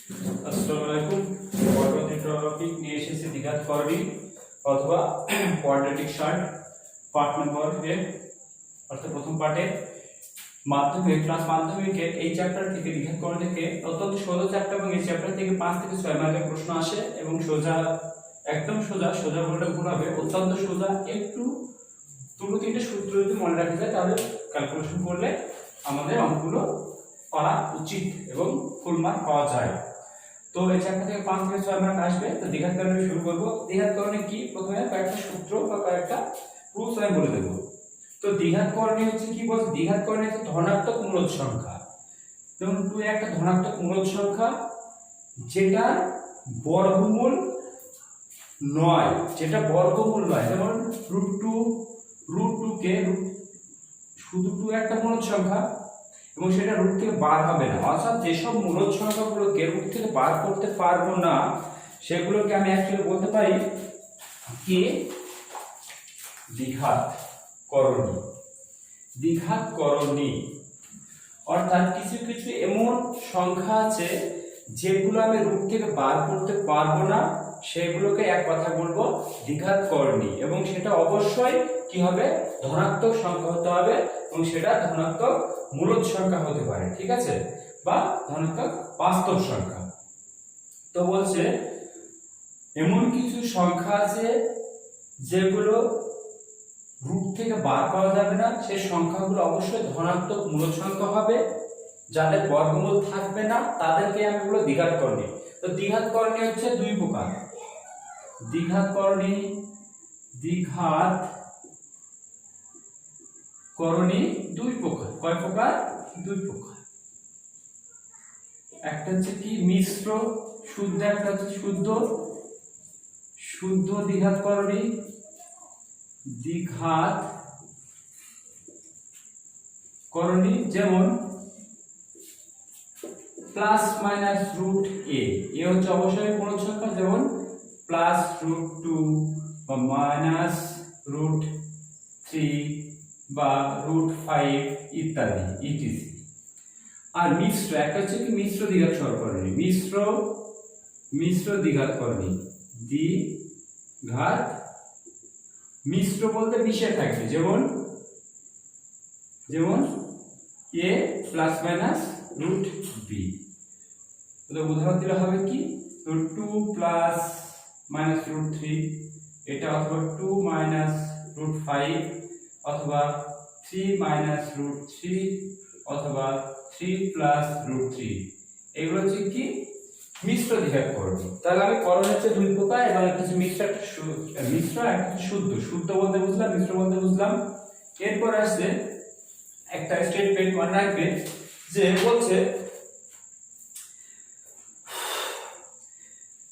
আসসালামু আলাইকুম। পরবর্তী টপিক নিয়ে এসেছি দ্বিঘাত করণী অথবা কোয়াড্রেটিক শার্ট পার্ট নম্বর এ, অর্থাৎ প্রথম পার্টে মাধ্যমিকের এই চ্যাপ্টার থেকে দ্বিঘাত করণী থেকে অত্যন্ত সোজা চ্যাপ্টার, এবং এই চ্যাপ্টার থেকে 5 থেকে 6 মার্কের প্রশ্ন আসে এবং সোজা, একদম সোজা বলতে ভুল হবে, অত্যন্ত সোজা। একটু দুটো তিনটে সূত্র যদি মনে রাখা যায় তাহলে ক্যালকুলেশন করলে আমাদের অঙ্কগুলো করা উচিত এবং ফুল মার্ক পাওয়া যায়। তো এই চ্যাপ্টার থেকে 5 থেকে 6 মার্ক আসবে। তো দ্বিঘাত করণী শুরু করব। দ্বিঘাত করণী কি, প্রথমে কয়েকটা সূত্র বা কয়েকটা রুলস আমি বলে দেব। তো দ্বিঘাত করণী হচ্ছে কি বলছে, দ্বিঘাত করণী হচ্ছে ধনাত্মক মূলদ সংখ্যা। যেমন 2 একটা ধনাত্মক মূলদ সংখ্যা যেটা বর্গমূল নয়, যেটা বর্গমূল নয়। যেমন √2 কে শুধু 2 একটা মূলদ সংখ্যা এবং সেটা রুট থেকে বার হবে না। অর্থাৎ যেসব মূলদ সংখ্যাগুলোকে রুট থেকে বার করতে পারবো না সেগুলোকে আমি অ্যাকচুয়ালি বলতে পারি কি দ্বিঘাত করণী। দ্বিঘাত করণী অর্থাৎ কিছু কিছু এমন সংখ্যা আছে যেগুলো আমি রুট থেকে বার করতে পারবো না, সেগুলোকে এক কথা বলবো দ্বিঘাত করণী। এবং সেটা অবশ্যই কি হবে, ধনাত্মক সংখ্যা হতে হবে এবং সেটা ধনাত্মক মূলদ সংখ্যা হতে পারে, ঠিক আছে, বা ধনাত্মক বাস্তব সংখ্যা। তো বলছে এমন কিছু সংখ্যা আছে যেগুলো রুট থেকে বার করা যাবে না, সেই সংখ্যাগুলো অবশ্যই ধনাত্মক মূলদ সংখ্যা হবে, যাদের বর্গমূল থাকবে না তাদেরকে আমি বলবো দ্বিঘাত করণী। তো দ্বিঘাত করণী হচ্ছে দুই প্রকার। দ্বিঘাত করণী দুই প্রকার। কয় প্রকার? দুই প্রকার। একটা হচ্ছে কি মিশ্র শুদ্ধ, একটা হচ্ছে শুদ্ধ দ্বিঘাত করণী। দ্বিঘাত করণী যেমন প্লাস মাইনাস √a, এ হচ্ছে অবশ্যই মূলদ সংখ্যা, যেমন প্লাস √2 বা মাইনাস √3 বা √5 ইত্যাদি ইটিসি। আর মিশ্র, একটা হচ্ছে কি মিশ্র দ্বিঘাত করণী। মিশ্র দ্বিঘাত করণী। দ্বিঘাত মিশ্র বলতে মিশে থাকবে, যেমন a প্লাস মাইনাস √b। তো উদাহরণ দিলে হবে কি 2 প্লাস মাইনাস √3 এটা, অথবা 2 মাইনাস √5, অথবা 3 মাইনাস √3, অথবা 3 প্লাস √3। এগুলো হচ্ছে কি মিশ্র দ্বিঘাত করণী। তাহলে আমি করণ হচ্ছে দুই প্রকার, এবং একটা হচ্ছে মিশ্র, একটা শুদ্ধ। শুদ্ধ বলতে বুঝলাম, মিশ্র বলতে বুঝলাম। এরপর আসছে একটা স্টেটমেন্ট মনে রাখবে, যে বলছে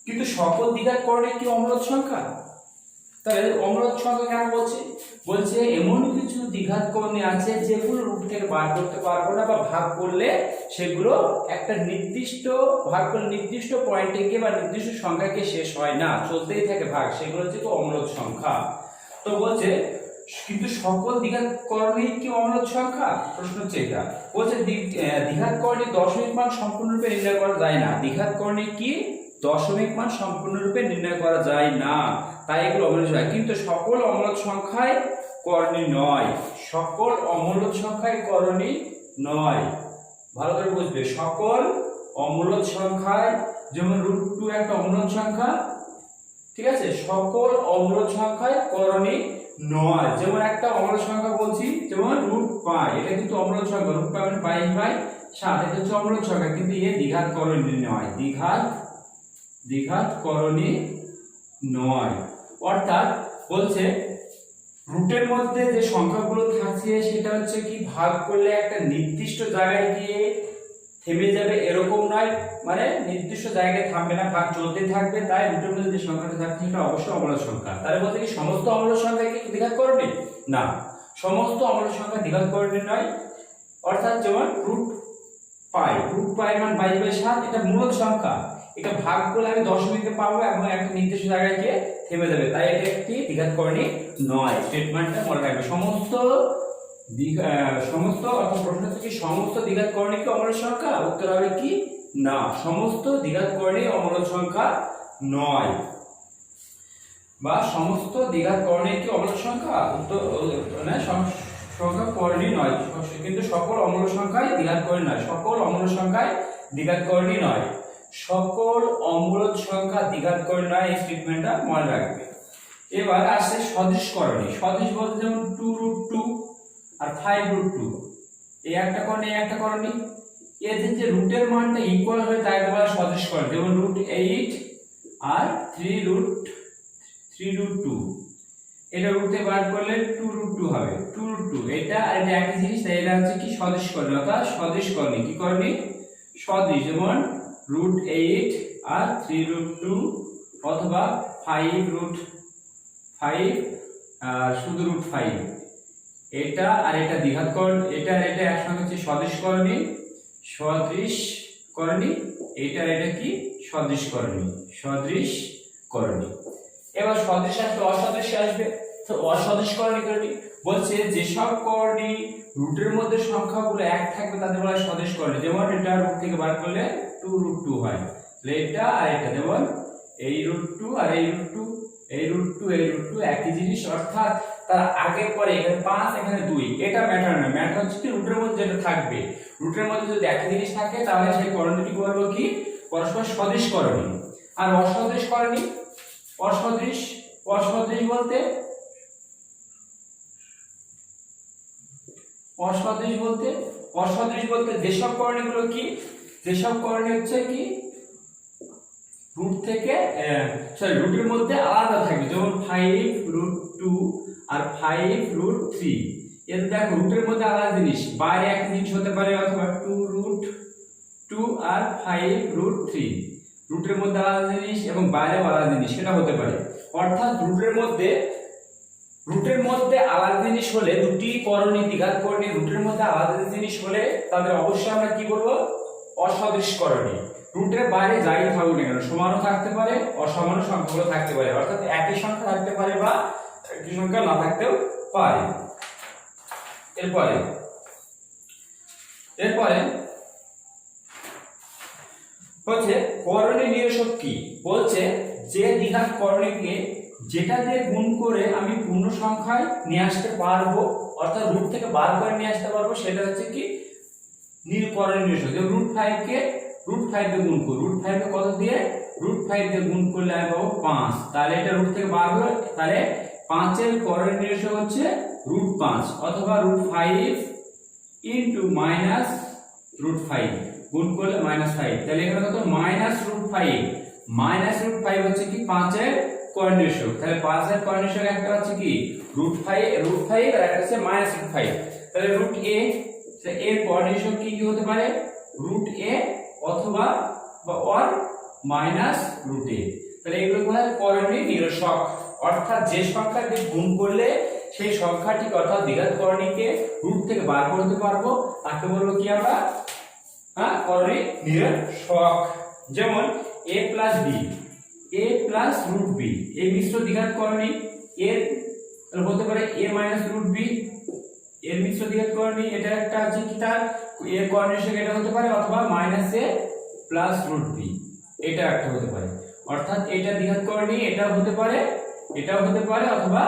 কিন্তু সকল দ্বিঘাত করণী কি অম্লদ সংখ্যা। তাহলে অম্লদ সংখ্যা কেন বলছে এমন কিছু দ্বিঘাত করণী আছে যেগুলো রুট থেকে বার করতে পারবো না, বা ভাগ করলে সেগুলো একটা নির্দিষ্ট পয়েন্টে গিয়ে বা নির্দিষ্ট সংখ্যাকে শেষ হয় না, চলতেই থাকে ভাগ, সেগুলো হচ্ছে অম্লদ সংখ্যা। তো বলছে কিন্তু সকল দ্বিঘাত করণী কি অম্লদ সংখ্যা, প্রশ্ন হচ্ছে এটা। বলছে দ্বিঘাত করণী দশমিক মান সম্পূর্ণরূপে নির্ণয় করা যায় না। দ্বিঘাত করণী কি দশমিক মান সম্পূর্ণরূপে নির্ণয় করা যায় না, তাই এগুলো অম্লদ সংখ্যা। কিন্তু সকল অম্লদ সংখ্যায় করণী নয়, সকল অম্লদ সংখ্যায় করণী নয়। ভালো করে বুঝবে, সকল অম্লদ সংখ্যায়, যেমন √2 একটা অম্লদ সংখ্যা, ঠিক আছে, সকল অম্লদ সংখ্যায় করণী নয়। যেমন একটা অম্লদ সংখ্যা বলছি, যেমন √π, এটা কিন্তু অম্লদ সংখ্যা, √π মানে π/7, এটা হচ্ছে অম্লদ সংখ্যা, কিন্তু এ দ্বিঘাত করণী নয়, দ্বিঘাত করণী নয়। অর্থাৎ বলছে রুটের মধ্যে যে সংখ্যাগুলো থাকছে সেটা হচ্ছে কি ভাগ করলে একটা নির্দিষ্ট জায়গায় গিয়ে থেমে যাবে এরকম নয়, মানে নির্দিষ্ট জায়গায় থামবে না, ভাগ চলতে থাকবে। তাই রুটের মধ্যে যে সংখ্যাটা থাকছে সেটা অবশ্যই অম্লদ সংখ্যা। তাহলে বলতে কি সমস্ত অম্লদ সংখ্যা কি দ্বিঘাত করণী? না, সমস্ত অম্লদ সংখ্যা দ্বিঘাত করণী নয়। অর্থাৎ যেমন √π মান 22/7, এটা মূলদ সংখ্যা, এটা ভাগ করলে আমি দশমিকে পাবো এবং একটা নির্দিষ্ট জায়গায় গিয়ে থেমে যাবে, তাই এটা একটি দ্বিঘাত করণী নয়। স্টেটমেন্টটা মনে রাখবে। সমস্ত অর্থাৎ প্রশ্ন থেকে সমস্ত দ্বিঘাত করণী কি অম্লদ সংখ্যা, উত্তর হবে কি না, সমস্ত দ্বিঘাত করণী অমূলদ সংখ্যা নয়, বা সমস্ত দ্বিঘাত করণী কি অমূলদ সংখ্যা? সংখ্যা করণী নয়, কিন্তু সকল অমূলদ সংখ্যাই দ্বিঘাত করণী নয়। সকল অমূলদ সংখ্যায় দ্বিঘাত করণী নয়। সকল অমূলদ সংখ্যা দ্বিঘাত করণী নয়, এই স্টেটমেন্টটা মনে রাখবে। এবার আসছে সদৃশ করণী। সদৃশ বলতে যেমন 2√2 আর 5√2, এই একটা করণী এই একটা করণী, এদের যে রুটের মানটা ইকুয়াল হয় তাই বলা সদৃশ করণী। যেমন √8 আর 3√2, এটা রুটে বার করলে 2√2 হবে। 2√2 এটা আর এটা একই জিনিস, তাই এটা হচ্ছে কি সদৃশ করণী, অর্থাৎ সদৃশ করণী। কি করণী? সদৃশ। যেমন √8 আর 3√2 অথবা 5√5 আর শুধু √5, এটা আর এটা দ্বিঘাত করণী, এটা আর এটা একসঙ্গে হচ্ছে সদৃশ করণী। সদৃশ করণী। এটা আর এটা কি সদৃশ করণী। সদৃশ করণী। এবার সদৃশ আসবে, অসদৃশ আসবে। তো অসদৃশ করণী করণী বলছে যেসব করণী রুটের মধ্যে সংখ্যাগুলো এক থাকবে তাদের বলা হয় সদৃশ করণী। যেমন এটা রুট থেকে বার করলে 2√2 হয়, তাহলে এটা আর এটা যেমন এই √2 আর এই √2, এই √2 এই √2 একই জিনিস, অর্থাৎ তার আগে পরে এখানে 5 এখানে 2, এটা ম্যাটার না। ম্যাটার হচ্ছে কি রুটের মধ্যে যেটা থাকবে। রুটের মধ্যে যদি একই জিনিস থাকে তাহলে সেই করণীটি বলবো কি পরস্পর সদৃশ করণী। আর অসদৃশ করণী, অসদৃশ, অসদৃশ বলতে যেসব করণীগুলো কি, যেসব করণী হচ্ছে কি রুট থেকে রুটের মধ্যে আলাদা থাকবে। যেমন 5√2 আর 5√3, এতে দেখো রুটের মধ্যে আলাদা জিনিস, বাইরে এক জিনিস হতে পারে, অথবা 2√2 আর 5√3 রুটের মধ্যে আলাদা জিনিস এবং বাইরেও আলাদা জিনিস, সেটা হতে পারে। অর্থাৎ রুটের মধ্যে আলাদা জিনিস হলে, দুটি করণী দ্বিঘাত করণী রুটের মধ্যে আলাদা জিনিস হলে তাদের অবশ্যই আমরা কি বলবো? অসদৃশ করণী। রুটের বাইরে যাই থাকুক না কেন, সমানও থাকতে পারে, অসমান সংখ্যাগুলো থাকতে পারে, অর্থাৎ একই সংখ্যা থাকতে পারে বা একই সংখ্যা না থাকতেও পারে। এরপরে হচ্ছে করণী নিরসক কি বলছে, যে দ্বিঘাত করণীকে যেটা দিয়ে গুণ করে আমি পূর্ণ সংখ্যায় নিয়ে আসতে পারবো, অর্থাৎ রুট থেকে বার করে নিয়ে আসতে পারবো, সেটা হচ্ছে কি করণী নিরসক। যেমন √5 কে √5 দিয়ে গুণ করব, √5 কে কত দিয়ে? √5 দিয়ে গুণ করলে আমি পাবো 5, তাহলে এটা রুট থেকে বার হলো, তাহলে 5 এর করণী নিরসক হচ্ছে √5, অথবা √5 ইনটু মাইনাস √5 গুণ করলে -5, তাহলে এখানে কত? -√5। -√5 হচ্ছে কি 5 এর করণী নিরসক। তাহলে 5 এর করণী নিরসক একটা হচ্ছে কি √5 আর একটা হচ্ছে -√5। তাহলে √a, এর করণী নিরসক কি কি হতে পারে? √a অথবা or -√a। তাহলে এগুলো হয় করণী নিরসক, অর্থাৎ যে সংখ্যা দিয়ে গুণ করলে সেই সংখ্যাটি অর্থাৎ দ্বিঘাত করণীকে রুট থেকে বার করতে পারবো তাকে বলবো কি আমরা? করণী নিরসক। যেমন a + b, a + √b, এই মিশ্র দ্বিঘাত করণী এর হতে পারে a - √b, এর মিশ্র দ্বিঘাত করণী এটা একটা আছে কি তার এর করণী নিরসক এটা হতে পারে, অথবা -a + √b, এটা একটা হতে পারে। অর্থাৎ এটা দ্বিঘাত করণী এটাও হতে পারে, এটাও হতে পারে, অথবা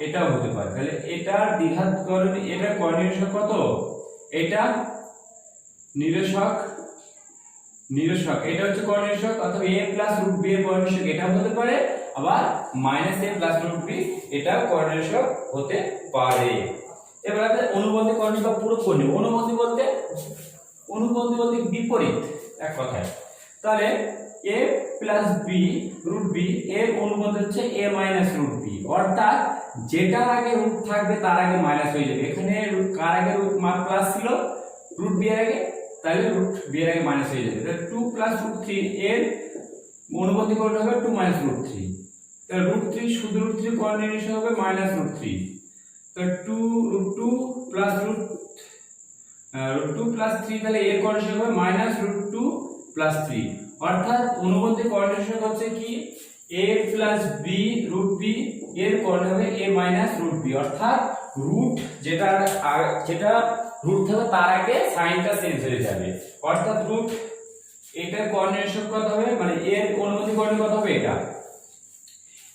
এটাও হতে পারে। তাহলে এটা দ্বিঘাত করণী, এটা করণী নিরসক কত? এটা নিরসক, এটা হচ্ছে করণী নিরসক, অথবা a + √b এর করণী নিরসক এটাও হতে পারে, আবার -a + √b এটাও করণী নিরসক হতে পারে। এবার আমরা অনুবন্ধী করণী বা পূরক করণী। অনুবন্ধী বলতে বিপরীত এক কথায়। তাহলে a + b √b এর অনুবন্ধ হচ্ছে a - √b, অর্থাৎ যেটার আগে রুট থাকবে তার আগে মাইনাস হয়ে যাবে। এখানে কার আগে রুট প্লাস ছিল? √b এর আগে, তাহলে √b এর আগে মাইনাস হয়ে যাবে। তাহলে 2 + √3 এর অনুবন্ধী করণী হবে 2 - √3, তাহলে √3 শুধু √3 করণী নিরসক হবে -√3, তাহলে 2 + 3, তাহলে এর করণী নিরসক হবে -√2 + 3, অর্থাৎ অনুবন্ধী করণী নিরসক হচ্ছে কি a + b √b এর করণী হবে a - √b, অর্থাৎ রুট যেটা রুট থাকবে তার আগে সাইনটা চেঞ্জ হয়ে যাবে, অর্থাৎ এটার কোঅর্ডিনেশন কত হবে, মানে এর অনুমতি কোঅর্ডিনেট কত হবে,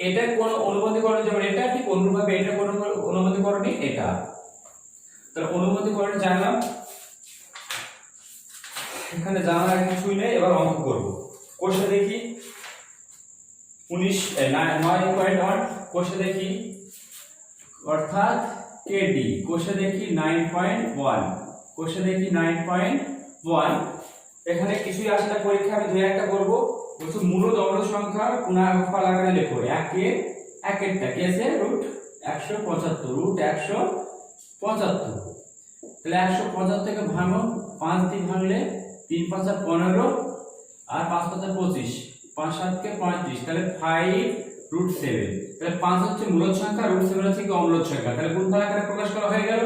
এটার কোন অনুমতি কোঅর্ডিনেট যেমন এটা ঠিক অনুরূপভাবে এটা কোন অনুমতি কোঅর্ডিনেট এটা। তাহলে অনুমতি কোঅর্ডিনেট জানলাম, এখানে জানার কিছুই নেই। এবার অঙ্ক করব। কোষে দেখি 9.1 কোষে দেখি, অর্থাৎ কেডি কোষে দেখি 9.1, কোষে দেখি 9.1। এখানে কিছুই আসে না পরীক্ষা, আমি দুই একটা করব। বলছো মূলদ অম্লদ সংখ্যা গুণাফল আকারে লেখো, একেরটা কেসে রুট 175, রুট 175। তাহলে 175 থেকে ভাঙো, 5 দিয়ে ভাঙলে 3 5 15 আর 5 5 25, 5 7 কে 35, তাহলে 5 রুট 7। তাহলে 5 হচ্ছে মূলদ সংখ্যা, রুট 7 হচ্ছে কি অম্লদ সংখ্যা। তাহলে গুণফল আকারে প্রকাশ করা হয়ে গেল।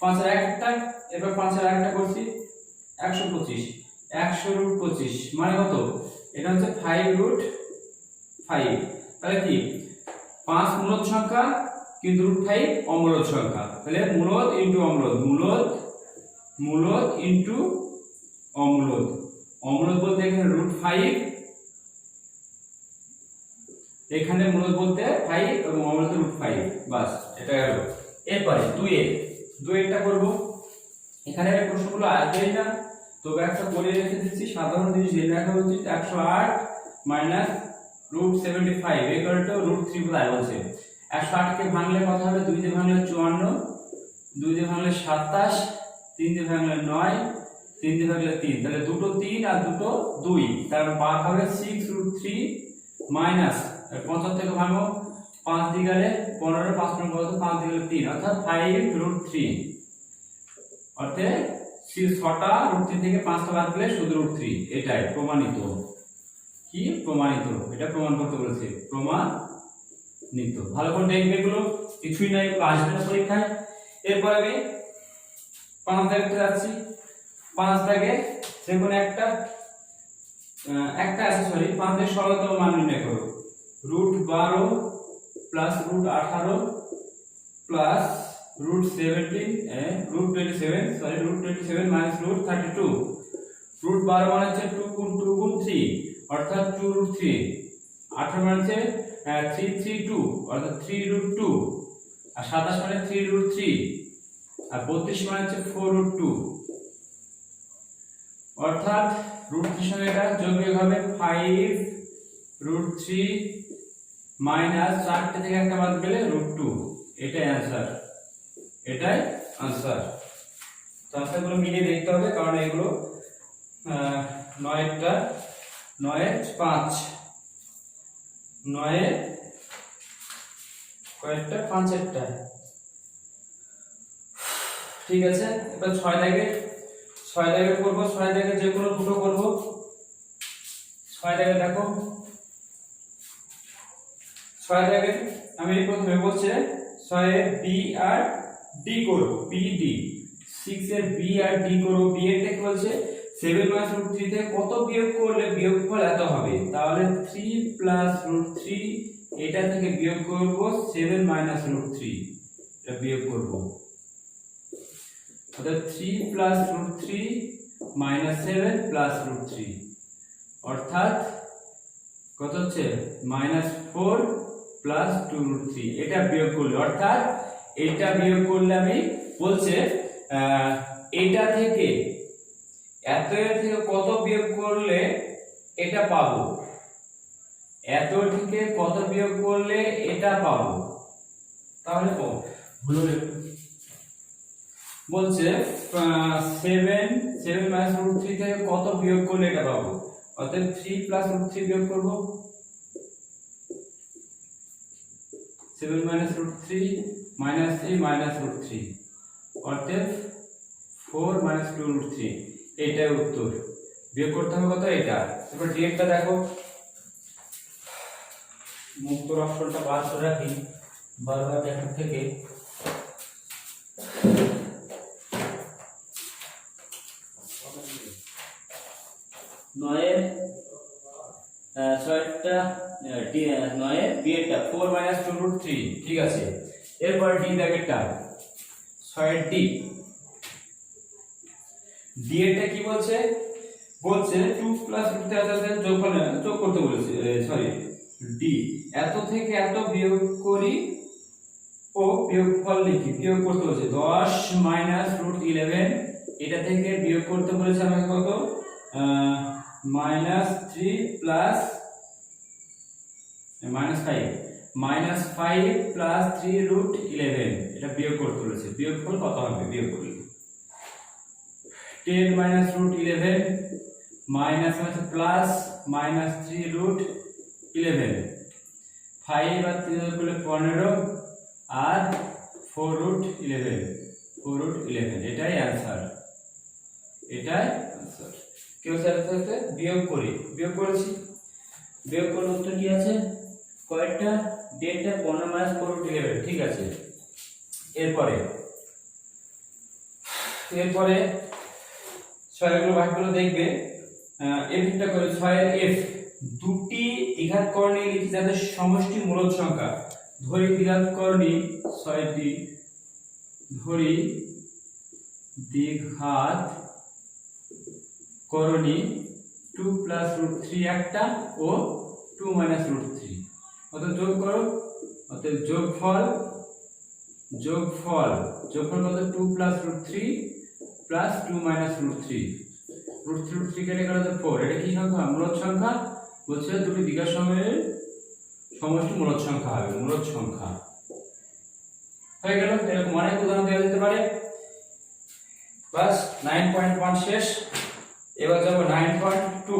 5 এর একটা, এবার 5 এর একটা করছি 125, 100 রুট 25 মানে কত, এটা হচ্ছে 5 রুট 5। তাহলে কি 5 মূলদ সংখ্যা কিন্তু রুট 5 অম্লদ সংখ্যা। তাহলে মূলদ ইনটু অম্লদ, মূলদ ইনটু অম্লদ। অম্লদ বলতে এখানে রুট 5, এখানে মূলদ বলতে 5 এবং অম্লদ রুট 5, বাস এটা গেল। এরপরে 2 এরটা করব। এখানে প্রশ্নগুলো আসবেই না, তবে একটা করে রেখে দিচ্ছি। সাধারণ জিনিস জেনে রাখা উচিত। 108 minus root 75 equal to root 3 কোথায় বলছে। 108 কে ভাঙলে কত হবে, 2 দিয়ে ভাঙলে 54, 2 দিয়ে ভাঙলে 27, 3 দিয়ে ভাঙলে 9, 3 দিয়ে ভাঙলে 3। তাহলে দুটো 3 আর দুটো 2, তার বাদ হবে 6 রুট 3 মাইনাস 75 থেকে ভাঙো, 5 দিয়ে গেলে 15, 5 কত, 5 দিয়ে গেলে 3, অর্থাৎ 5 রুট 3। অর্থাৎ 6টা রুট 3 থেকে 5টা বাদ দিলে শুধু রুট 3। এটাই প্রমাণিত। কি প্রমাণিত, এটা প্রমাণ করতে বলেছে, প্রমাণিত। ভালো করে দেখবে, এগুলো কিছুই নাই, আসবে না পরীক্ষায়। এরপর আমি 5 দাগে যাচ্ছি। 5 দাগে যে কোনো একটা আছে, সরি 5 এর সরলতম মান নির্ণয় করো। Root 12 plus root 18 plus root 17, root 27, sorry root 27 minus root 32। Root 12 মানে হচ্ছে 2 গুণ 2 গুণ 3, অর্থাৎ 2 রুট 3। 18 মানে হচ্ছে 3 3 2, অর্থাৎ 3 রুট 2। আর 27 মানে 3 রুট 3। আর 32 মানে হচ্ছে 4 রুট 2। অর্থাৎ রুট 3 সঙ্গে এটা যোগ বিয়োগ হবে 5 রুট 3 মাইনাস 4টা থেকে একটা বাদ গেলে রুট 2। এটাই आंसर, এটাই आंसर। তো আনসারগুলো মিলিয়ে দেখতে হবে, কারণ এগুলো 9টা 9 এর 5, 9 এর কয়েকটা 5 একটা, ঠিক আছে। এবার 6 দাগে করব। 6 দাগে যে কোনো দুটো করব। 6 দাগে দেখো, 6 দাগে আমি প্রথমে বলছে 6 এর বি আর ডি করব, বি ডি। 6 এর বি আর ডি করব। বি এরটা কি বলছে, 7 মাইনাস রুট 3 থেকে কত বিয়োগ করলে বিয়োগফল এত হবে। তাহলে 3 প্লাস রুট 3, এটা থেকে বিয়োগ করব 7 মাইনাস রুট 3, এটা বিয়োগ করব। অর্থাৎ 3 plus root 3 minus 7 plus root 3, অর্থাৎ কত হচ্ছে মাইনাস 4 প্লাস 2 রুট 3। এটা বিয়োগ করলে, অর্থাৎ এটা বিয়োগ করলে আমি বলছে এটা থেকে এত এর থেকে কত বিয়োগ করলে এটা পাবো, এত থেকে কত বিয়োগ করলে এটা পাবো। তাহলে বলছে 7 মাইনাস রুট 3 থেকে কত বিয়োগ করলে এটা পাবো। অর্থাৎ 3 প্লাস রুট 3 বিয়োগ করব, 7 মাইনাস রুট 3 মাইনাস 3 মাইনাস রুট 3, অর্থাৎ 4 মাইনাস 2 রুট 3। এটাই উত্তর। বিয়োগ করতে হবে কত, এটা। এবার ডিএটা দেখো, মুক্ত অপশনটা বার করে রাখি বারবার দেখা থেকে। নয়ের 6টা ডি, নয়ের বি এরটা 4 মাইনাস 2 রুট 3, ঠিক আছে। এরপর ডি দাগেরটা 6 এর ডি। ডি এরটা কি বলছে, বলছে 2 প্লাস রুট 3 যোগ করতে বলেছে, সরি ডি, এত থেকে এত বিয়োগ করি ও বিয়োগফল লিখি। বিয়োগ করতে বলেছে 10 মাইনাস রুট 11, এটা থেকে বিয়োগ করতে বলেছে আমাকে কত, -3 প্লাস -5 প্লাস 3 রুট 11, এটা বিয়োগ করতে বলেছে। বিয়োগফল কত হবে, বিয়োগ করলে 10 মাইনাস রুট 11 মাইনাস আছে প্লাস -3 রুট 11, 5 আর 3 করলে 15 আর 4 রুট 11, এটাই অ্যান্সার, এটাই অ্যান্সার। কেউ সাথে বিয়োগ করেছি, বিয়োগ করলে উত্তর কি আছে, কয়টা ডেটা 15 মাইনাস 4 রুট 11, ঠিক আছে। এরপরে 6 এর ভাগগুলো দেখবে, এফটা করে 6 এর এফ, দুটি দ্বিঘাত করণী লিখি যাদের সমষ্টি মূলদ সংখ্যা। ধরি দ্বিঘাত করণী 6টি, ধরি দ্বিঘাত করণী 2 প্লাস রুট 3 একটা ও 2 মাইনাস রুট 3, অতএব যোগ করো, অতএব যোগফল কত, 2 plus root 3 plus 2 minus root 3, root 3 কেটে গেল তো 4, এটা কি সংখ্যা, মূলদ সংখ্যা। বলছে দুটি দ্বিঘাত সময়ের সমষ্টি মূলদ সংখ্যা হবে, মূলদ সংখ্যা হয়ে গেল। এরকম অনেক উদাহরণ দেওয়া যেতে পারে। বাস 9.1 শেষ। এবার যাব 9.2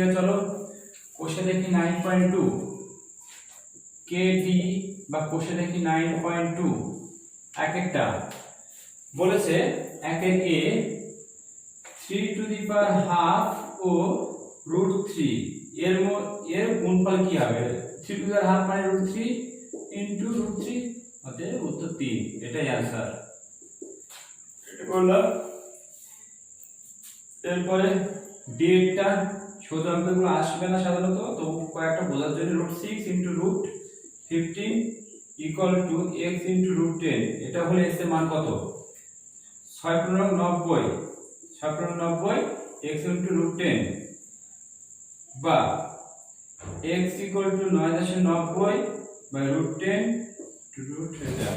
এ চলো কোষে দেখি 9.2 কেডি বা কোষে দেখি 9.2 এক একটা বলেছে। একের a 3 to the power half ও রুট 3 এর গুণফল কি হবে, 3 টু দি পাওয়ার হাফ মানে রুট 3 ইনটু রুট 3, অতএব উত্তর 3, এটাই অ্যানসার, এটা বললাম। এরপরে ডেটটা ছোট অঙ্কগুলো আসবে না সাধারণত, তো কয়েকটা বোঝার জন্য root 6 into root 15 equal to x into root 10, এটা হলে x এর মান কত, 6×90 x ইনটু রুট 10 বা x equal to 9.90 by root 10 to root, এটা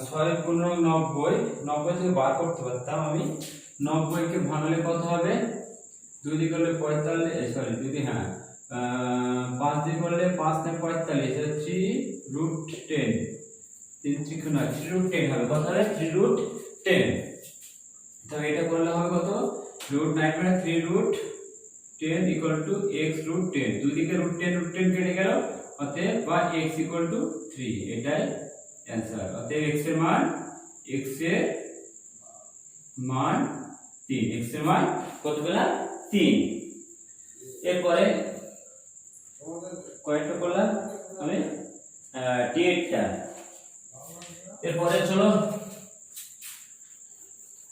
6×90, 90 থেকে বার করতে পারতাম আমি, 90 কে ভাঙলে কত হবে, 2 দিয়ে করলে 45, সরি 2 দিয়ে, হ্যাঁ 5 দিয়ে করলে 5 × 45, এটা 3 রুট 10, 3 রুট 10 হবে, কত হবে 3 রুট 10। তাহলে এটা করলে হবে কত, রুট 9 মানে 3 root 10 equal to x root 10, দুই দিকে রুট 10 কেটে গেল, অতএব বা x ইকুয়াল টু 3, এটাই অ্যানসার। অতএব x এর মান 3, x এর মান কত পেলাম, 3। এরপরে কয়েকটা করলাম আমি ডেটটা। এরপরে চলো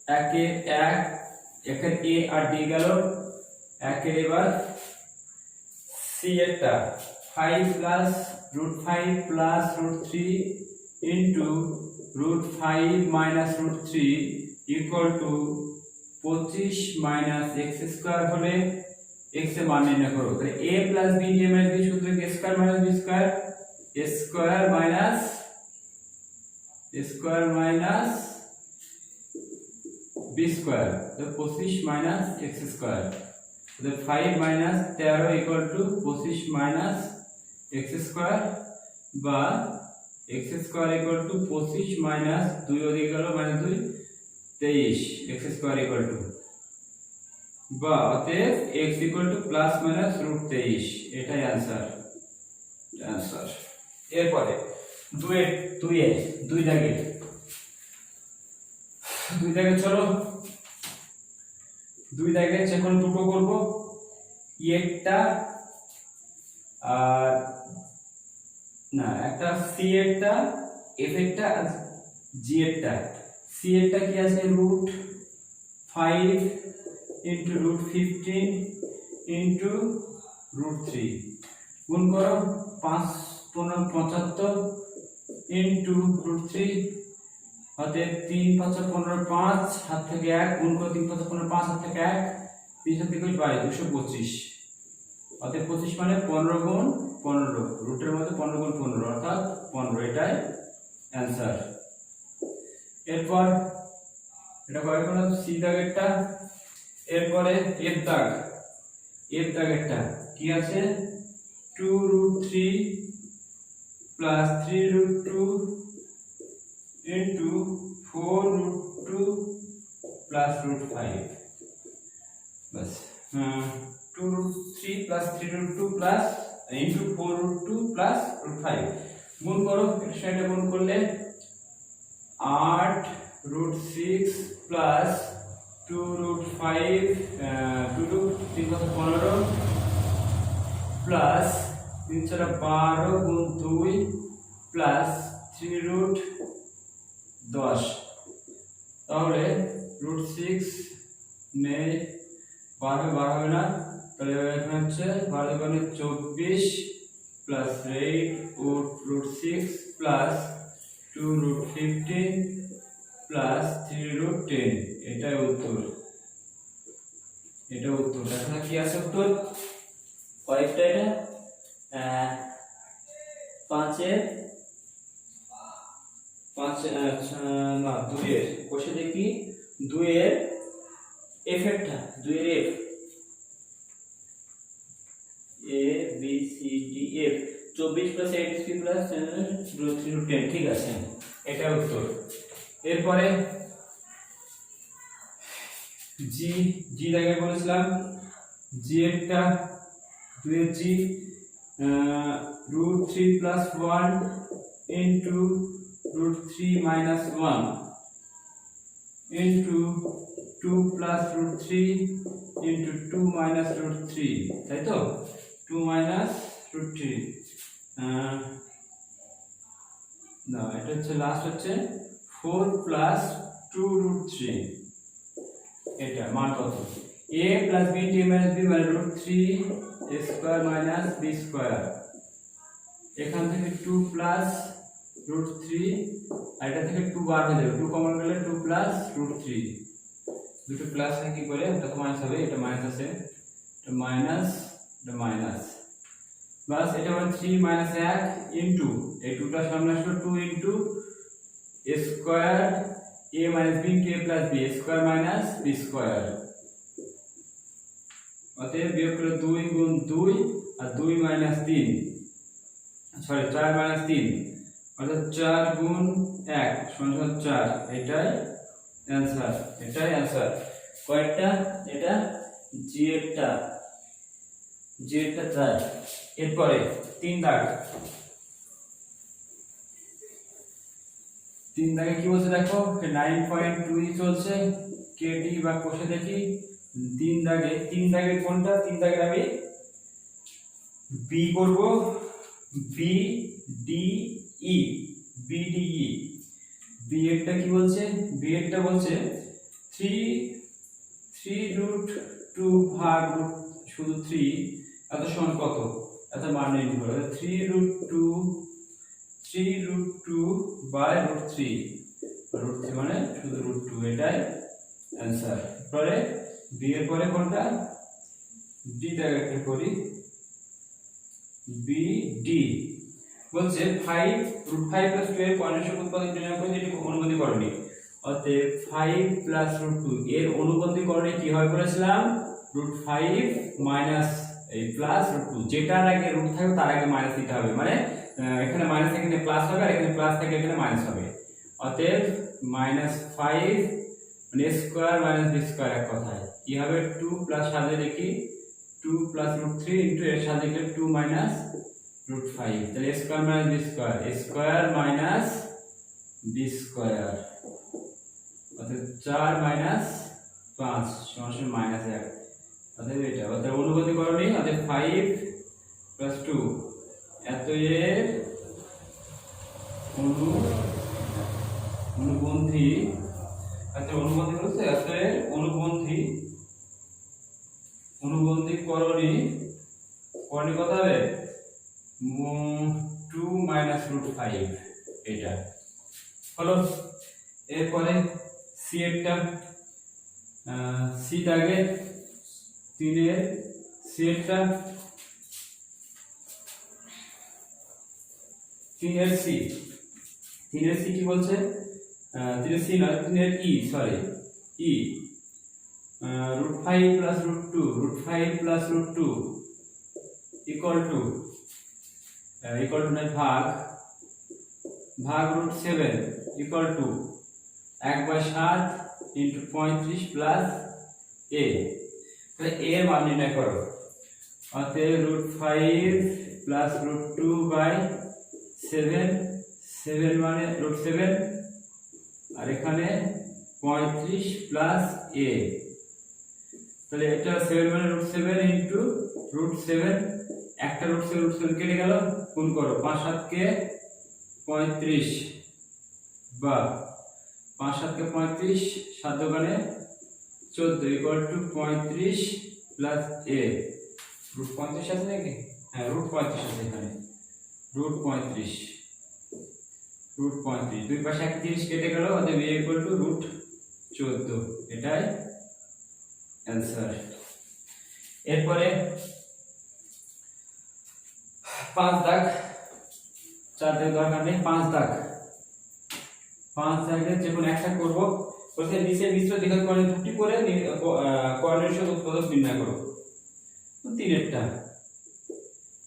একের a আর d গেল, একের এবার সি এরটা 5 plus root 5 plus root 3 into root 5 minus root 3 equal to 25 minus x square হলে x এর মান নির্ণয় করো। তাহলে a plus b d minus b সূত্র কি square minus b square, square minus b square, তো 25 মাইনাস x স্কয়ার, তো 5 minus 13 equal to 25 minus x square বা x square equal to 25 minus 2 ওদিকে গেল minus 2 23, x square equal to বা অতএব x equal to plus minus root 23, এটাই answer. এরপরে দুই দাগে চলো, দুই দাগে যখন দুটো করব, একটা আর না একটা সি এরটা, এফ এরটা আর জি এরটা। সি এরটা কি আছে, root 5 into root 15 into root 3, গুণ করো 5 × 75 ইন্টু রুট থ্রি, অতএব 3 5 15 5 হাত থেকে 1 গুণ করে 3 5 15 5 হাত থেকে 1 3 হাত থেকে 22 225, অতএব 25 মানে 15 গুণ 15, রুটের মধ্যে 15 গুণ 15 অর্থাৎ 15, এটাই অ্যান্সার। এরপর এটা কয় কোন সি দাগেরটা, এরপরে এফ দাগেরটা কি আছে, 2 root 3 plus 3 root 2 into 4 root 2 plus root 5, বাস 2 root 3 plus 3 root 2 plus into 4 root 2 plus root 5, গুণ করো, এর সাথে গুণ করলে 8 root 6 plus 2 root 5 2 root 3 15 plus 3 4 12 গুণ 2 প্লাস 3 রুট 10, তাহলে রুট 6 নেই, 12 হবে না, তাহলে এখানে হচ্ছে 12 মানে 24 plus 8 root 6 plus 2 root 15 plus 3 root 10, এটাই উত্তর। এটা উত্তর। এখন কি আছে উত্তর, কয়েকটা এটা 5 এর 5 না 2 এর কোষে দেখি 2 এর এফ এরটা, 2 এর F A B C D F 24 plus 8 plus 3 root 10, ঠিক আছে, এটা উত্তর। এরপরে জি দাগে বলেছিলাম, জি এরটা 2 এর G root 3 plus 1 into root 3 minus 1 into 2 plus root 3 into 2 minus root 3, তাই তো, 2 মাইনাস রুট 3, না এটা হচ্ছে লাস্ট হচ্ছে 4 প্লাস 2 রুট 3, এটা মান কত, a plus b t minus b মানে root 3 a square minus b square, এখান থেকে 2 প্লাস রুট 3 আর এটা থেকে 2 বার হয়ে যাবে, 2 কমন গেলে 2 প্লাস রুট 3, দুটো প্লাস হয় কি করে, এটা তো মাইনাস হবে, এটা মাইনাস আছে, এটা মাইনাস, এটা মাইনাস, বাস এটা মানে 3 মাইনাস 1 ইনটু এই 2টা সামনে আসলো 2 into a square a minus b into a plus b square minus b square, অতএব বিয়োগ করলে 2 গুণ 2 আর 2 মাইনাস 3, সরি 4 মাইনাস 3 অর্থাৎ 4 গুণ 1 সমান 4, এটাই অ্যানসার, এটাই অ্যানসার। কয়টা, এটা জি এরটা তাই। এরপরে 3 দাগ, 3 দাগে কি বলছে দেখো, 9.2 চলছে, কেডি বা কোষে দেখি 3 দাগে কোনটা, 3 দাগে আমি বি করব, B D E, B D E, B এরটা কি বলছে, বি এরটা বলছে 3 রুট 2 ভাগ শুধু 3 এত সমান কত, এত মান নির্ণয় করো, 3 রুট 2 বাই রুট 3 মানে শুধু রুট 2, এটাই অ্যানসার। পরে বি এর পরে কোনটা, ডি দাগটা করি, বি ডি বলছে 5 রুট 5 প্লাস 2 এর পয়েন্টের উৎপাদক নির্ণয় করে যেটি অনুবন্ধী করণী, অতএব 5 প্লাস রুট 2 এর অনুবন্ধী করণী কি হয় বলেছিলাম, রুট 5 মাইনাস এই প্লাস রুট 2, যেটার আগে রুট থাকবে তার আগে মাইনাস দিতে হবে, মানে এখানে মাইনাস এখানে প্লাস হবে আর এখানে প্লাস থেকে এখানে মাইনাস হবে, অতএব মাইনাস 5 মানে স্কয়ার মাইনাস বি স্কয়ার, এক কথায় কি হবে 2 প্লাস সাথে দেখি 2 প্লাস রুট 3 ইনটু এর সাথে লিখলে 2 মাইনাস রুট 5, তাহলে square minus B square, square minus B square, অর্থাৎ 4 মাইনাস 5 সমান মাইনাস 1, অতএব এটা, অর্থাৎ অনুবন্ধী করণী, অতএব 5 প্লাস 2 এত এর অনুবন্ধী, আচ্ছা অনুবন্ধী বলতে এত এর অনুবন্ধী করণী কত হবে, 2 মাইনাস রুট 5, এটা হলো। এরপরে সি এরটা, সি দাগের 3 এর সি এরটা, 3 এর সি কি বলছে? 3 এর সি না, 3 এর ই, সরি ই, √5 + √2, √5 + √2 ইকুয়াল টু নয় ভাগ √7 ইকুয়াল টু 1/7 × 35 প্লাস a। তাহলে a এর মান নির্ণয় করো। অতএব √5 + √2/7, 7 মানে √7, আর এখানে 35 প্লাস a। তাহলে এটা 7 মানে √7 × √7, একটা √7 কেটে গেল, গুণ করো 5 7 কে 35 বা 5 7 কে 35, 7 দোকানে 14 ইকুয়াল টু 35 প্লাস a। √35 আছে নাকি? হ্যাঁ, √35 আছে এখানে, √35 দুই পাশে একটা 30 কেটে গেল, অতএব a ইকুয়াল টু √14, এটাই অ্যানসার। এরপরে 5 দাগ, 4 দাগ দরকার নেই, 5 দাগে যে কোনো একটা করব। বলতে নিচে মিশ্র দ্বিঘাত কর্ণের দুটি করে কর্ণের সঙ্গে উৎপাদক নির্ণয় করো। তো 3 এরটা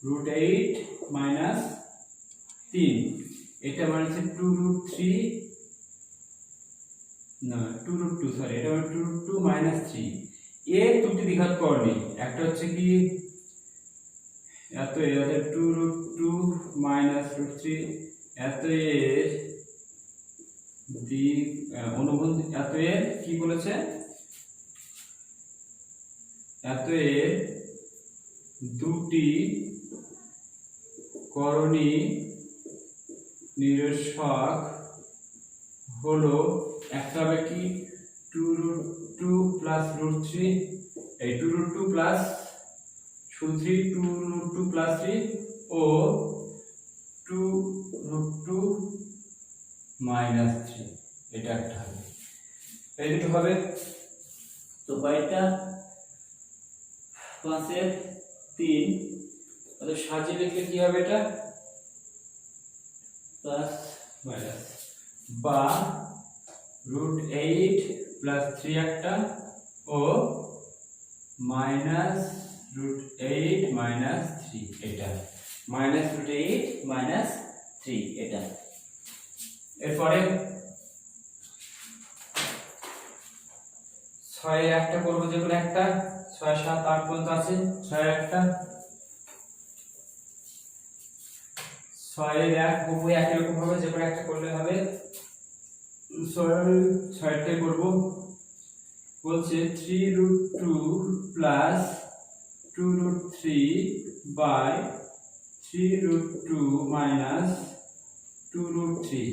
√8 - 3, এটা মানে হচ্ছে 2√3 না 2√2, সরি এটা মানে 2√2 - 3। এর দুটি দ্বিঘাত কর্ণী, একটা হচ্ছে কি এত এর 2√2 - √3, এত এর অনুবন্ধী, এত এর কি বলেছে, এত এর দুটি করণী নিরসক হলো, একটা হবে কি 2√2 + √3, এই 2√2 প্লাস 2√2 + 3 ও 2√2 - 3, এটা একটা হবে, এই দুটো হবে। তো কয়টা? 5 এর 3, তাহলে সাজিয়ে লিখলে কি হবে? এটা প্লাস মাইনাস বা √8 + 3 একটা ও -√8 - 3, এটা -√8 - 3, এটা। এরপরে 6 এর একটা করব, যে কোনো একটা, 6 7 8 পর্যন্ত আছে। 6 এর একটা, 6 এর এক করব, একই রকম ভাবে যে কোনো একটা করলে হবে। 6টাই করব। বলছে 3√2 + 2√3/3√2 - 2√3।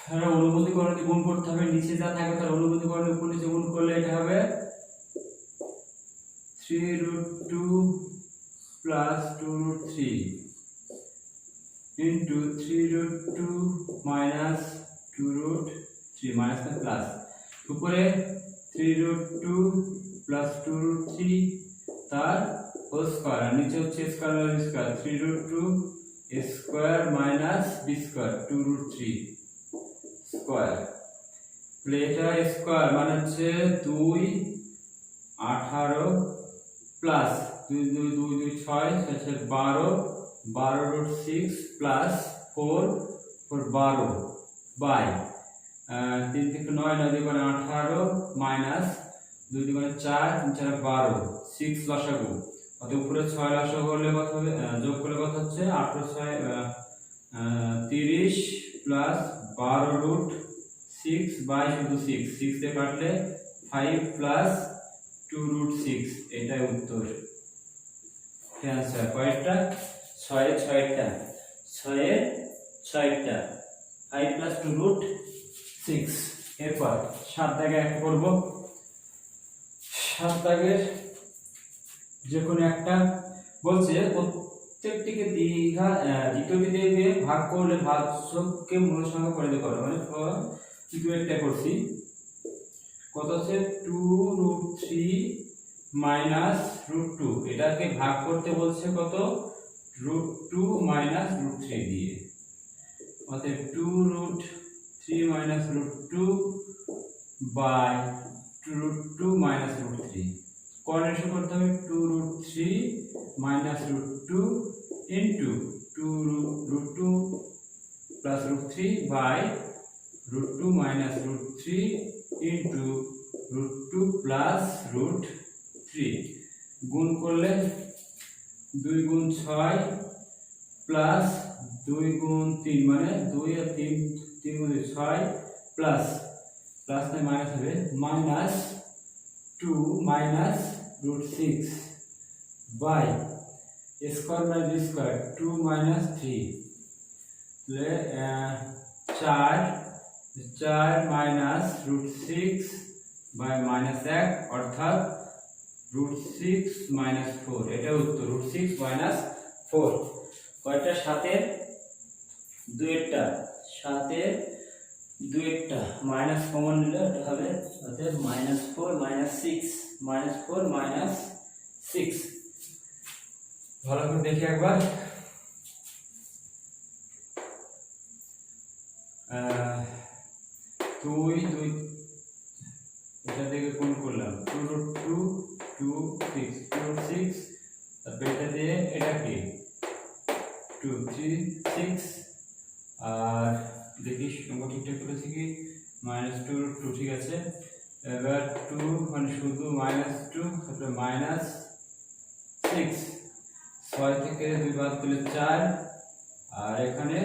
তাহলে অনুবন্ধী করণে গুণ করতে হবে, নিচে যা থাকবে তার অনুবন্ধী করণে উপর নিচে গুণ করলে এটা হবে 3√2 + 2√3 × 3√2 - 2√3 মাইনাস না প্লাস, উপরে 3√2 + 2√3 তার হোল স্কয়ার, আর নিচে হচ্ছে square square, 3√2 square minus B square 2√3 square. তাহলে এটা স্কয়ার মানে হচ্ছে 2 18 প্লাস 2 2 2 2 6 6 12 12√6 প্লাস 4 4 12 বাই 3 থেকে 9 9 2 18 মাইনাস 2 2 4 3 4 12 6 লসাগু, অতএব উপরে 6 লসাগু হলে কত হবে, যোগ করলে কত হচ্ছে 8 6 30 প্লাস 12√6 বাই শুধু 6 6 এ কাটলে 5 প্লাস 2√6, এটাই উত্তর, অ্যানসার। কয়টা? 6 এর 6টা, 6 এর 6টা, 5 প্লাস 2√6। এরপর 7 দাগে একটা করব। 7 দাগের যে কোনো একটা, বলছে প্রত্যেকটিকে দ্বিতীয়টি দিয়ে ভাগ করলে ভাজককে মূল সংখ্যা পরিণত করো, মানে দুয়েরটা করছি কত হচ্ছে 2√3 মাইনাস √2, এটাকে ভাগ করতে বলছে কত √2 মাইনাস √3 দিয়ে, অতএব 2√3 মাইনাস √2 বাই √2 মাইনাস √3, কোঅর্ডিনেশন করতে হবে 2√3 minus √2 into 2√2 plus √3 by √2 minus √3 into √2 plus √3, গুণ করলে 2 গুণ 6 প্লাস 2 গুণ 3 মানে 2 আর 3 3 গুণ 6 প্লাস প্লাস না মাইনাস হবে minus 2 minus √6 by square minus B square 2 minus 3, তাহলে 4 মাইনাস √6 বাই মাইনাস 1 অর্থাৎ √6 মাইনাস 4, এটা উত্তর √6 মাইনাস 4। কয়টা সাতের দুইটা, সাতের দুইটা মাইনাস কমন নিলে এটা হবে অর্থাৎ -4 -6 -4 -6। ভালো করে দেখি একবার, দুই এটা থেকে কোন করলাম 2√2 2 6 2√6, তারপর এটা দিয়ে এটা কি 2 3 6, আর দেখি সংখ্যা ঠিকঠাক করেছি কি -2√2, ঠিক আছে। এবার 2 মানে শুধু -2, তারপরে -6, 6 থেকে 2 বাদ দিলে 4, আর এখানে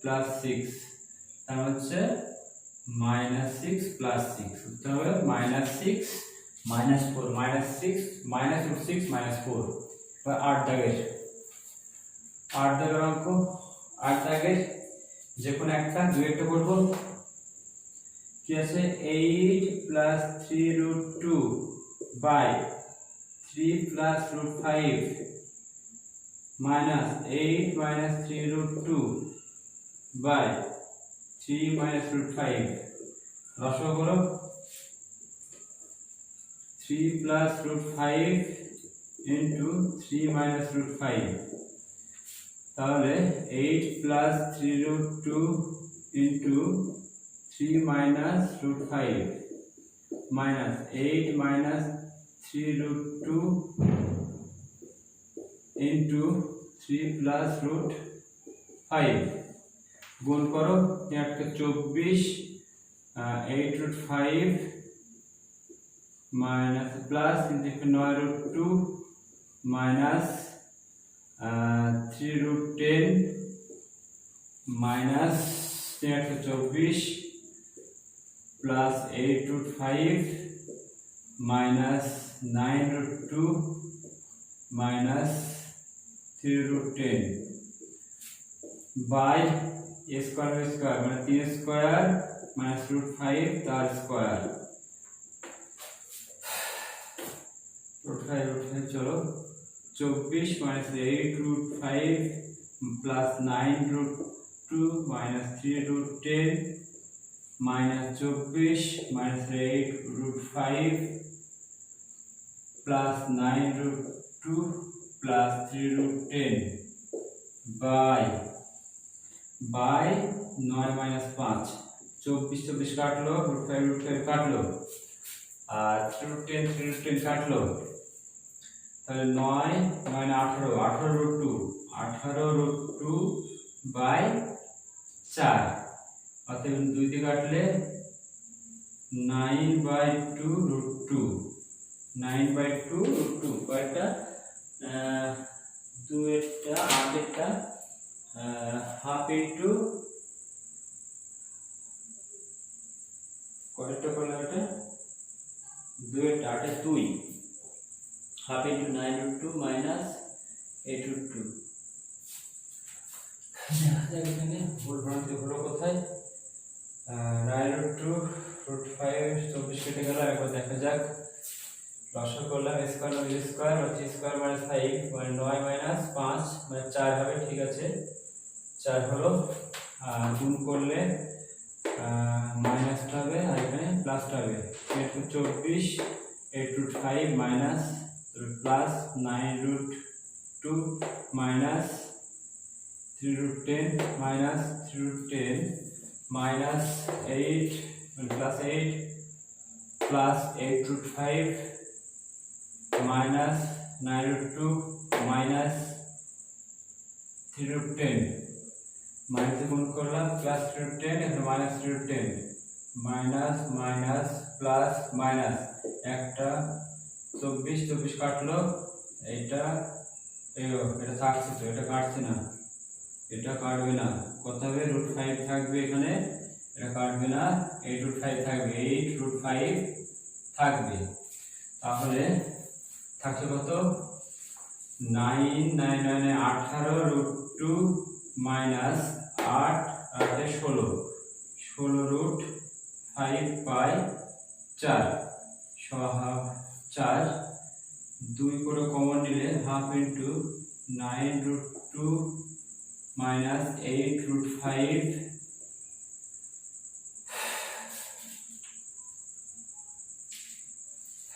+6, তার হচ্ছে -6 +6, উত্তর হবে -6 -4 -6 -√6 -4। এবার 8 দাগের অঙ্ক, 8 দাগের যে কোনো একটা দুইটা করব, কি আছে 8 + 3√2 বাই 3 + √5 মাইনাস 8 - 3√2 বাই 3 - √5, লসাগু করো 3 + √5 ইনটু 3 - √5, তাহলে 8 + 3√2 ইনটু 3 - √5 মাইনাস 8 - 3√2 ইনটু 3 + √5, গুণ করো 24, 8√5 minus plus 9√2 minus 3√10 minus 24 plus 8√5 minus 9√2 minus 3√10 by square square মানে 3 স্কয়ার মাইনাস √5 তার স্কয়ার, √5 চলো 24 minus 8√5 plus 9√2 minus 3√10 minus 24 minus 8√5 plus 9√2 plus 3√10 by 9 - 5, 24 কাটলো, √5 কাটলো, আর 3√10 কাটলো, তাহলে 9 - 18 18√2 বাই 4, অতএব 2 দিয়ে কাটলে 9/2√2 9/2√2, কয়টা 2 এরটা 8 এরটা হাফ ইনটু কয়টা করলাম, এটা 2 এরটা 8 এর 2, হাফ ইনটু 9√2 মাইনাস 8√2। এখানে ভুল ভ্রান্তি হলো কোথায়, 9√2 √5 24 কেটে গেল, একবার দেখা যাক লসাগু করলাম স্কয়ার বি স্কয়ার হচ্ছে স্কয়ার মাইনাস 5 মানে 9 মাইনাস 5 মানে 4 হবে, ঠিক আছে 4 হলো। আর গুণ করলে মাইনাসটা হবে আর এখানে প্লাসটা হবে, 24 8√5 minus plus 9√2 minus 3√10 minus 3√10 minus 8 plus 8 plus 8√5 minus 9√2 minus 3√10 minus গুণ করলাম প্লাস 3√10 এখানে minus 3√10 minus minus plus minus একটা 24 কাটলো, এটা এটা থাকছে তো, এটা কাটছে না, এটা কাটবে না, কত হবে √5 থাকবে এখানে, এটা কাটবে না, 8√5 থাকবে, 8√5 থাকবে। তাহলে থাকছে কত 9 9 9 18√2 মাইনাস 8 8 16 16√5 বাই 4 4 2 করে কমন নিলে হাফ ইন্টু 9√2 মাইনাস 8√5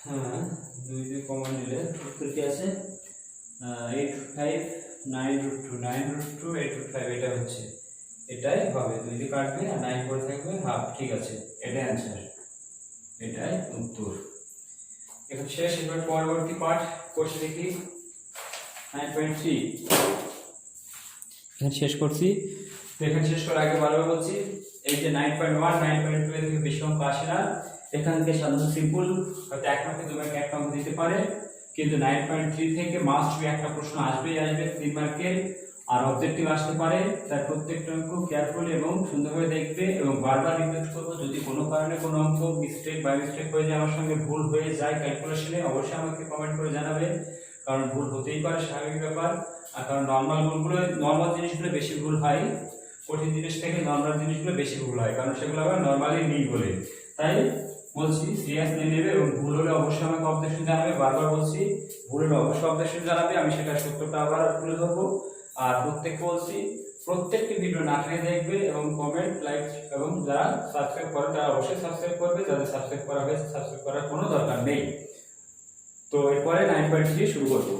হ্যাঁ 2 দিয়ে কমন নিলে উত্তর কি আছে 8/5 9√2 9√2 8/5 এটা হচ্ছে, এটাই হবে, 2 দিয়ে কাটবে আর 9 পড়ে থাকবে হাফ, ঠিক আছে এটাই অ্যানসার, এটাই উত্তর। এখন শেষ, এবার পরবর্তী পার্ট কোশ্চেন দেখি 9.3 এখানে শেষ করছি। তো এখানে শেষ করার আগে ভালোভাবে বলছি, এই যে 9.1 9.2 এর থেকে বেশি অঙ্ক আসে না, এখান থেকে সাধারণত সিম্পল হয়তো এক মার্কে 2 মার্কে একটা অঙ্ক দিতে পারে, কিন্তু 9.3 থেকে মাস্ট বি একটা প্রশ্ন আসবেই আসবে 3 মার্কের, আর অবজেক্টিভ আসতে পারে, তাই প্রত্যেকটা অঙ্ক কেয়ারফুলি এবং সুন্দরভাবে দেখবে এবং বারবার রিপিট করবো। যদি কোনো কারণে কোনো অঙ্ক মিস্টেক বাই মিস্টেক হয়ে যায়, আমার সঙ্গে ভুল হয়ে যায় ক্যালকুলেশনে, অবশ্যই আমাকে কমেন্ট করে জানাবে, কারণ ভুল হতেই পারে, স্বাভাবিক ব্যাপার। আর কারণ নর্মাল ভুলগুলো, নর্মাল জিনিসগুলো বেশি ভুল হয়, কঠিন জিনিস থেকে নর্মাল জিনিসগুলো বেশি ভুল হয়, কারণ সেগুলো আবার নর্মালি নেই বলে। তাই বলছি সিরিয়াস নিয়ে নেবে এবং ভুল হলে অবশ্যই আমাকে অবজেকশন জানাবে, বারবার বলছি ভুল হলে অবশ্যই অবজেকশন জানাবে, আমি সেটা সত্যটা আবার তুলে ধরবো। আর প্রত্যেককে বলছি প্রত্যেকটি ভিডিও না টেনে দেখবে এবং কমেন্ট লাইক, এবং যারা সাবস্ক্রাইব করে তারা অবশ্যই সাবস্ক্রাইব করবে, যাদের সাবস্ক্রাইব করা হয়েছে সাবস্ক্রাইব করার কোনো দরকার নেই। তো এরপরে 9.3 শুরু করবো।